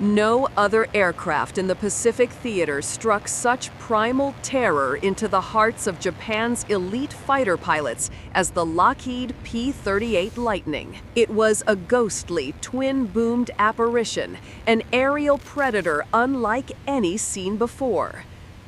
No other aircraft in the Pacific theater struck such primal terror into the hearts of Japan's elite fighter pilots as the Lockheed P-38 Lightning. It was a ghostly, twin-boomed apparition, an aerial predator unlike any seen before.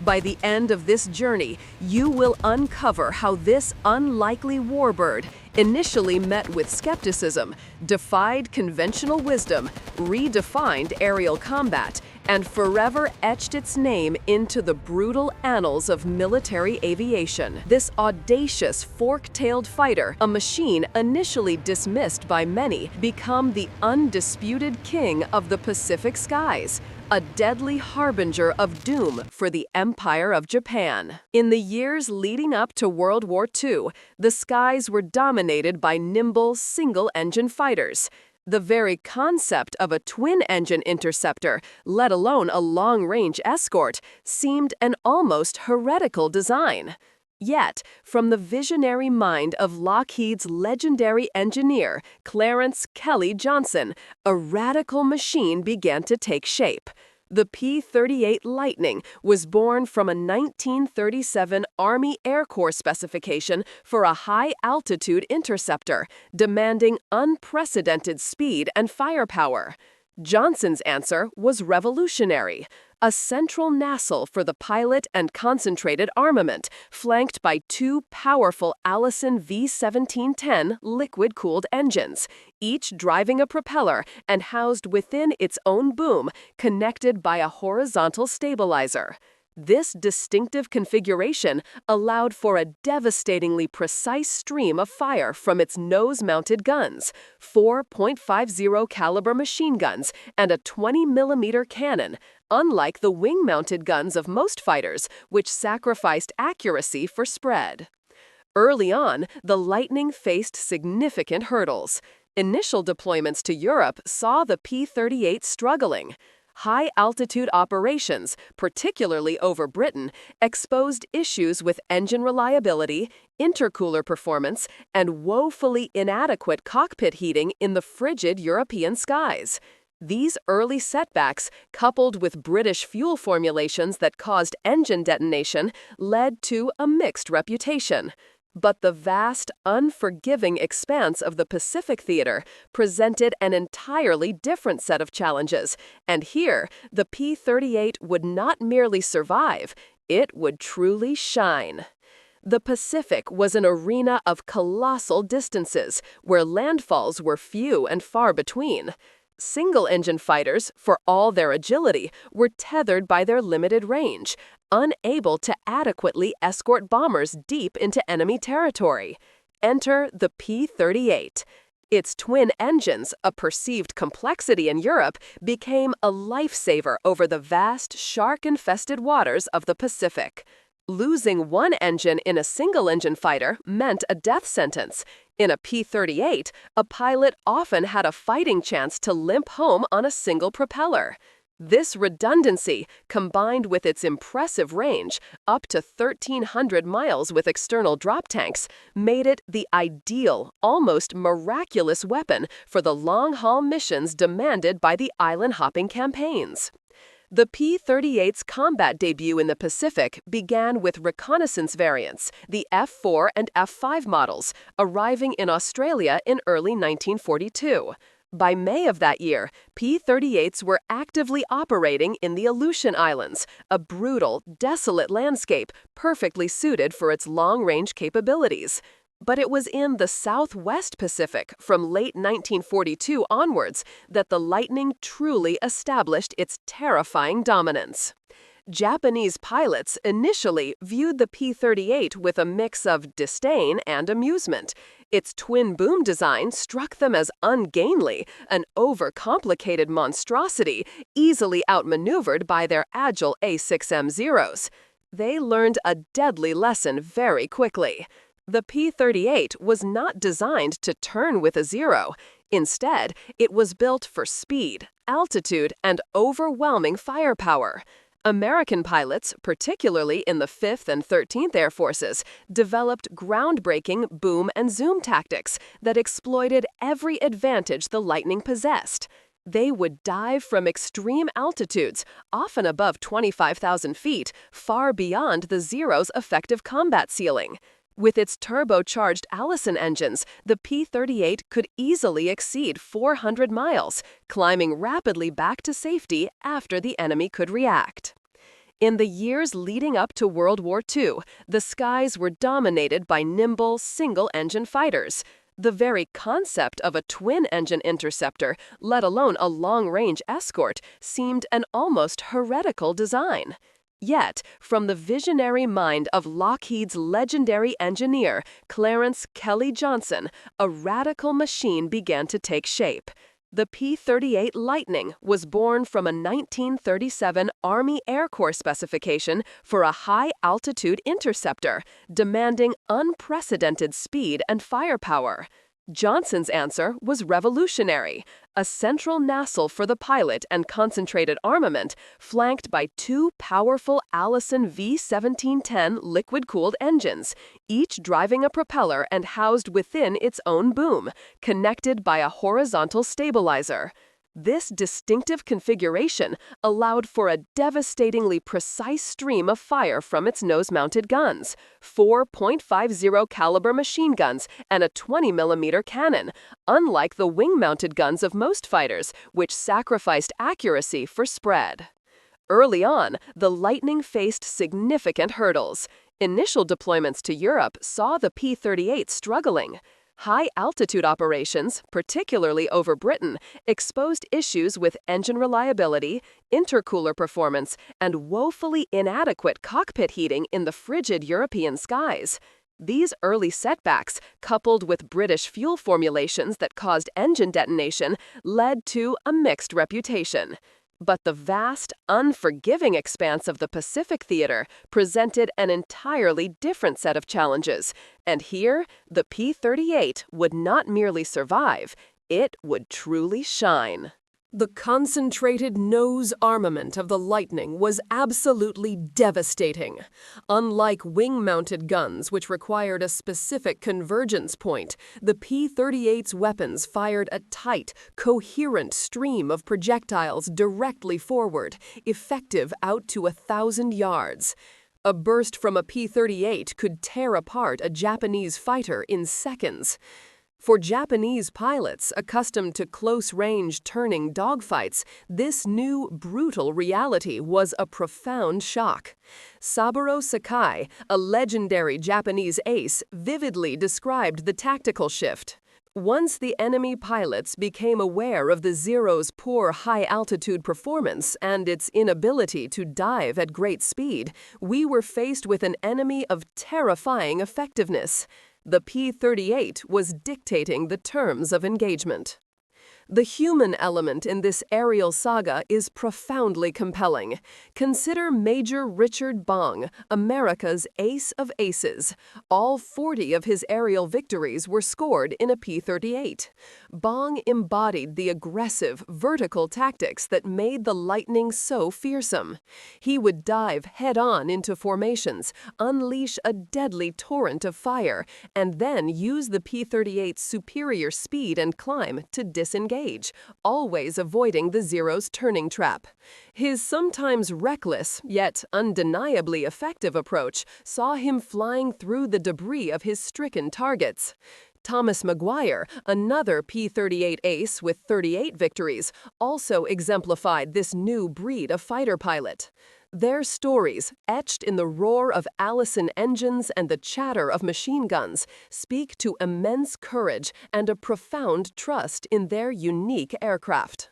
By the end of this journey, you will uncover how this unlikely warbird, initially met with skepticism, defied conventional wisdom, redefined aerial combat, and forever etched its name into the brutal annals of military aviation. This audacious, fork-tailed fighter, a machine initially dismissed by many, became the undisputed king of the Pacific skies, a deadly harbinger of doom for the Empire of Japan. In the years leading up to World War II, the skies were dominated by nimble, single-engine fighters. The very concept of a twin-engine interceptor, let alone a long-range escort, seemed an almost heretical design. Yet, from the visionary mind of Lockheed's legendary engineer, Clarence Kelly Johnson, a radical machine began to take shape. The P-38 Lightning was born from a 1937 Army Air Corps specification for a high-altitude interceptor, demanding unprecedented speed and firepower. Johnson's answer was revolutionary: a central nacelle for the pilot and concentrated armament, flanked by two powerful Allison V-1710 liquid-cooled engines, each driving a propeller and housed within its own boom, connected by a horizontal stabilizer. This distinctive configuration allowed for a devastatingly precise stream of fire from its nose-mounted guns, 4.50 caliber machine guns, and a 20mm cannon, unlike the wing-mounted guns of most fighters, which sacrificed accuracy for spread. Early on, the Lightning faced significant hurdles. Initial deployments to Europe saw the P-38 struggling. High-altitude operations, particularly over Britain, exposed issues with engine reliability, intercooler performance, and woefully inadequate cockpit heating in the frigid European skies. These early setbacks, coupled with British fuel formulations that caused engine detonation, led to a mixed reputation. But the vast, unforgiving expanse of the Pacific theater presented an entirely different set of challenges, and here, the P-38 would not merely survive, it would truly shine. The Pacific was an arena of colossal distances, where landfalls were few and far between. Single-engine fighters, for all their agility, were tethered by their limited range, unable to adequately escort bombers deep into enemy territory. Enter the P-38. Its twin engines, a perceived complexity in Europe, became a lifesaver over the vast, shark-infested waters of the Pacific. Losing one engine in a single-engine fighter meant a death sentence. In a P-38, a pilot often had a fighting chance to limp home on a single propeller. This redundancy, combined with its impressive range, up to 1,300 miles with external drop tanks, made it the ideal, almost miraculous weapon for the long-haul missions demanded by the island-hopping campaigns. The P-38's combat debut in the Pacific began with reconnaissance variants, the F-4 and F-5 models, arriving in Australia in early 1942. By May of that year, P-38s were actively operating in the Aleutian Islands, a brutal, desolate landscape perfectly suited for its long-range capabilities. But it was in the Southwest Pacific, from late 1942 onwards, that the Lightning truly established its terrifying dominance. Japanese pilots initially viewed the P-38 with a mix of disdain and amusement. Its twin-boom design struck them as ungainly, an overcomplicated monstrosity, easily outmaneuvered by their agile A-6M Zeros. They learned a deadly lesson very quickly. The P-38 was not designed to turn with a Zero. Instead, it was built for speed, altitude, and overwhelming firepower. American pilots, particularly in the 5th and 13th Air Forces, developed groundbreaking boom and zoom tactics that exploited every advantage the Lightning possessed. They would dive from extreme altitudes, often above 25,000 feet, far beyond the Zero's effective combat ceiling. With its turbocharged Allison engines, the P-38 could easily exceed 400 miles, climbing rapidly back to safety after the enemy could react. In the years leading up to World War II, the skies were dominated by nimble, single-engine fighters. The very concept of a twin-engine interceptor, let alone a long-range escort, seemed an almost heretical design. Yet, from the visionary mind of Lockheed's legendary engineer, Clarence Kelly Johnson, a radical machine began to take shape. The P-38 Lightning was born from a 1937 Army Air Corps specification for a high-altitude interceptor, demanding unprecedented speed and firepower. Johnson's answer was revolutionary: a central nacelle for the pilot and concentrated armament, flanked by two powerful Allison V-1710 liquid-cooled engines, each driving a propeller and housed within its own boom, connected by a horizontal stabilizer. This distinctive configuration allowed for a devastatingly precise stream of fire from its nose-mounted guns, 4.50 caliber machine guns and a 20mm cannon, unlike the wing-mounted guns of most fighters, which sacrificed accuracy for spread. Early on, the Lightning faced significant hurdles. Initial deployments to Europe saw the P-38 struggling. High-altitude operations, particularly over Britain, exposed issues with engine reliability, intercooler performance, and woefully inadequate cockpit heating in the frigid European skies. These early setbacks, coupled with British fuel formulations that caused engine detonation, led to a mixed reputation. But the vast, unforgiving expanse of the Pacific theater presented an entirely different set of challenges, and here, the P-38 would not merely survive, it would truly shine. The concentrated nose armament of the Lightning was absolutely devastating. Unlike wing-mounted guns, which required a specific convergence point, the P-38's weapons fired a tight, coherent stream of projectiles directly forward, effective out to 1,000 yards. A burst from a P-38 could tear apart a Japanese fighter in seconds. For Japanese pilots accustomed to close-range turning dogfights, this new, brutal reality was a profound shock. Saburo Sakai, a legendary Japanese ace, vividly described the tactical shift. Once the enemy pilots became aware of the Zero's poor high-altitude performance and its inability to dive at great speed, we were faced with an enemy of terrifying effectiveness. The P-38 was dictating the terms of engagement. The human element in this aerial saga is profoundly compelling. Consider Major Richard Bong, America's ace of aces. All 40 of his aerial victories were scored in a P-38. Bong embodied the aggressive, vertical tactics that made the Lightning so fearsome. He would dive head-on into formations, unleash a deadly torrent of fire, and then use the P-38's superior speed and climb to disengage, always avoiding the Zero's turning trap. His sometimes reckless, yet undeniably effective approach saw him flying through the debris of his stricken targets. Thomas Maguire, another P-38 ace with 38 victories, also exemplified this new breed of fighter pilot. Their stories, etched in the roar of Allison engines and the chatter of machine guns, speak to immense courage and a profound trust in their unique aircraft.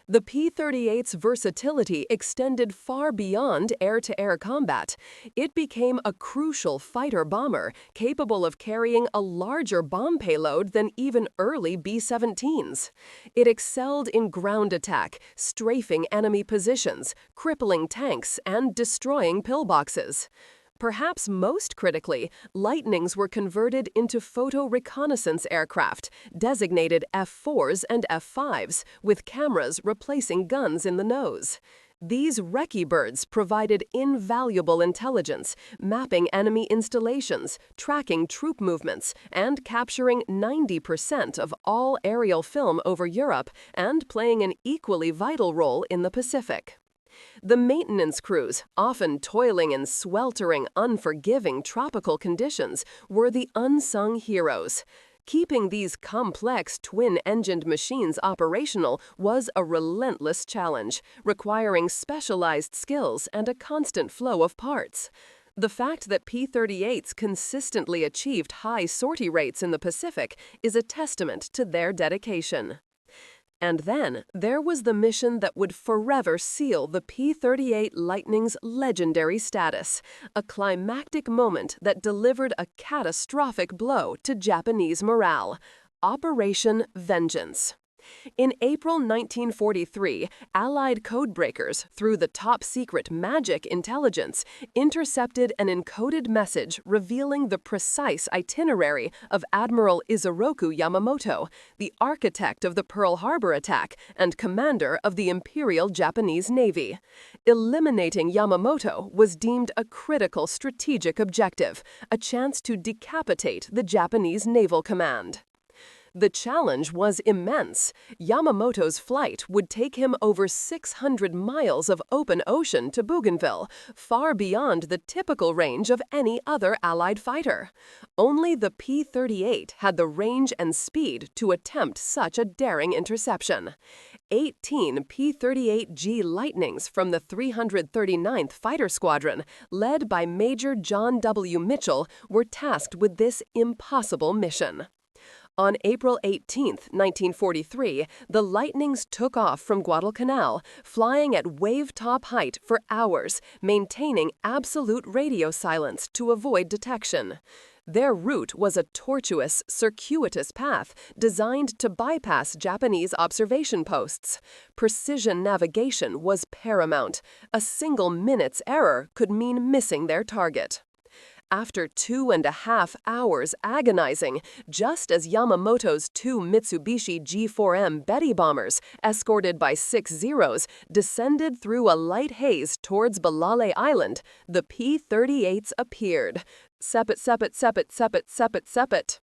The P-38's versatility extended far beyond air-to-air combat. It became a crucial fighter-bomber, capable of carrying a larger bomb payload than even early B-17s. It excelled in ground attack, strafing enemy positions, crippling tanks, and destroying pillboxes. Perhaps most critically, Lightnings were converted into photo reconnaissance aircraft, designated F-4s and F-5s, with cameras replacing guns in the nose. These recce birds provided invaluable intelligence, mapping enemy installations, tracking troop movements, and capturing 90% of all aerial film over Europe and playing an equally vital role in the Pacific. The maintenance crews, often toiling in sweltering, unforgiving tropical conditions, were the unsung heroes. Keeping these complex twin-engined machines operational was a relentless challenge, requiring specialized skills and a constant flow of parts. The fact that P-38s consistently achieved high sortie rates in the Pacific is a testament to their dedication. And then there was the mission that would forever seal the P-38 Lightning's legendary status, a climactic moment that delivered a catastrophic blow to Japanese morale: Operation Vengeance. In April 1943, Allied codebreakers, through the top-secret Magic intelligence, intercepted an encoded message revealing the precise itinerary of Admiral Yamamoto, the architect of the Pearl Harbor attack and commander of the Imperial Japanese Navy. Eliminating Yamamoto was deemed a critical strategic objective, a chance to decapitate the Japanese Naval Command. The challenge was immense. Yamamoto's flight would take him over 600 miles of open ocean to Bougainville, far beyond the typical range of any other Allied fighter. Only the P-38 had the range and speed to attempt such a daring interception. 18 P-38G Lightnings from the 339th Fighter Squadron, led by Major John W. Mitchell, were tasked with this impossible mission. On April 18, 1943, the Lightnings took off from Guadalcanal, flying at wave-top height for hours, maintaining absolute radio silence to avoid detection. Their route was a tortuous, circuitous path designed to bypass Japanese observation posts. Precision navigation was paramount. A single minute's error could mean missing their target. After 2.5 hours agonizing, just as Yamamoto's two Mitsubishi G4M Betty bombers, escorted by 6 Zeros, descended through a light haze towards Balale Island, the P-38s appeared. Sepet, sepet, sepet, sepet, sepet, sepet.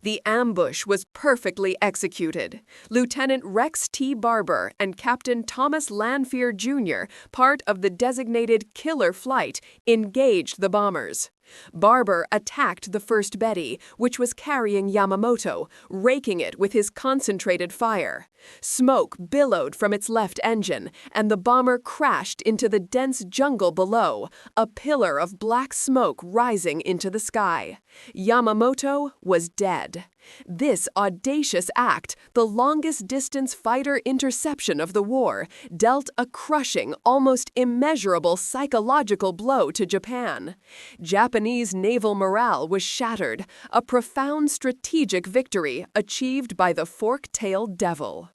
The ambush was perfectly executed. Lieutenant Rex T. Barber and Captain Thomas Lanphier, Jr., part of the designated killer flight, engaged the bombers. Barber attacked the first Betty, which was carrying Yamamoto, raking it with his concentrated fire. Smoke billowed from its left engine, and the bomber crashed into the dense jungle below, a pillar of black smoke rising into the sky. Yamamoto was dead. This audacious act, the longest-distance fighter interception of the war, dealt a crushing, almost immeasurable psychological blow to Japan. Japanese naval morale was shattered, a profound strategic victory achieved by the fork-tailed devil.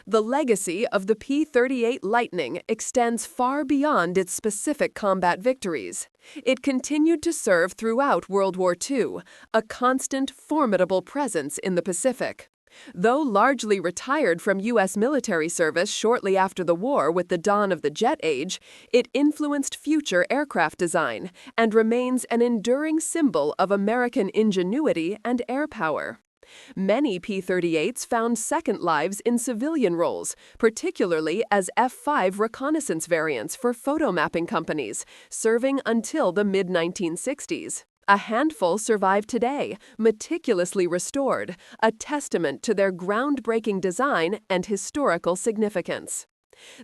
The legacy of the P-38 Lightning extends far beyond its specific combat victories. It continued to serve throughout World War II, a constant, formidable presence in the Pacific. Though largely retired from U.S. military service shortly after the war with the dawn of the jet age, it influenced future aircraft design and remains an enduring symbol of American ingenuity and air power. Many P-38s found second lives in civilian roles, particularly as F-5 reconnaissance variants for photo mapping companies, serving until the mid-1960s. A handful survive today, meticulously restored, a testament to their groundbreaking design and historical significance.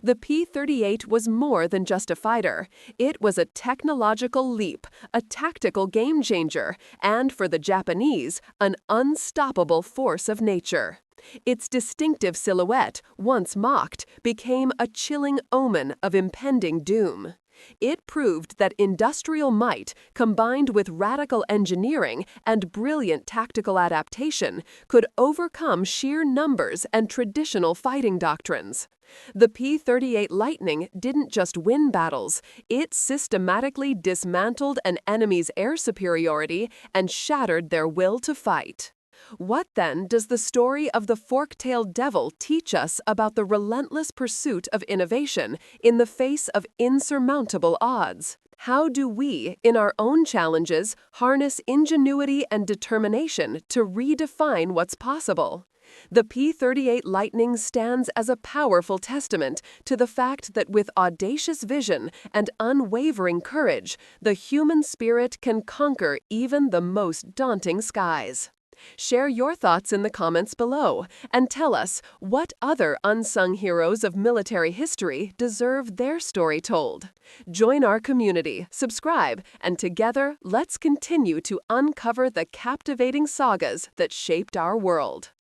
The P-38 was more than just a fighter. It was a technological leap, a tactical game-changer, and for the Japanese, an unstoppable force of nature. Its distinctive silhouette, once mocked, became a chilling omen of impending doom. It proved that industrial might, combined with radical engineering and brilliant tactical adaptation, could overcome sheer numbers and traditional fighting doctrines. The P-38 Lightning didn't just win battles, it systematically dismantled an enemy's air superiority and shattered their will to fight. What then does the story of the fork-tailed devil teach us about the relentless pursuit of innovation in the face of insurmountable odds? How do we, in our own challenges, harness ingenuity and determination to redefine what's possible? The P-38 Lightning stands as a powerful testament to the fact that with audacious vision and unwavering courage, the human spirit can conquer even the most daunting skies. Share your thoughts in the comments below and tell us what other unsung heroes of military history deserve their story told. Join our community, subscribe, and together let's continue to uncover the captivating sagas that shaped our world.